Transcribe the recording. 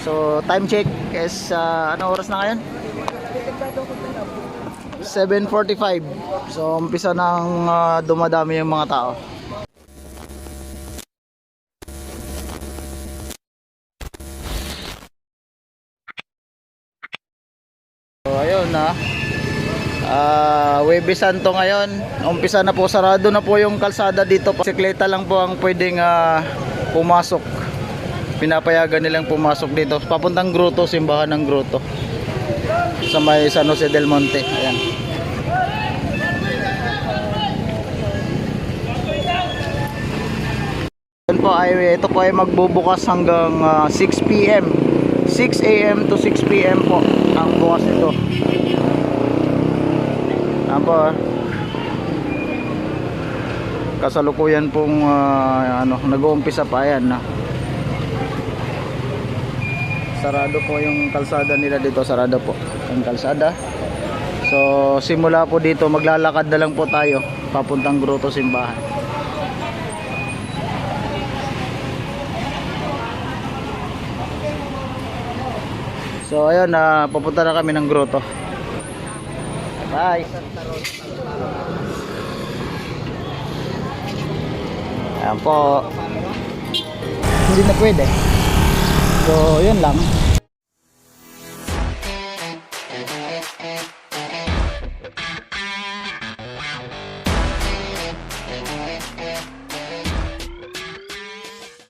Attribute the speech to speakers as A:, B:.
A: So time check is ano oras na ngayon? 7:45. So umpisa nang dumadami yung mga tao. So ayun na. Huwebes Santo ngayon. Umpisa na po, sarado na po yung kalsada dito. Bisikleta lang po ang pwedeng pumasok. Pinapayagan nilang pumasok dito. Papuntang Grotto, simbahan ng Grotto. Sa may San Jose del Monte. Ayan. Ito po ay magbubukas hanggang 6 PM. 6 AM to 6 PM po ang bukas nito. Ayan po. Kasalukuyan pong nag-uumpisa pa, ayan na. Sarado po yung kalsada nila dito, sarado po ang kalsada. So simula po dito maglalakad na lang po tayo papuntang Grotto simbahan. So ayun, papunta na kami ng Grotto. Bye. Ayan po. Hindi na pwede. So yun lang.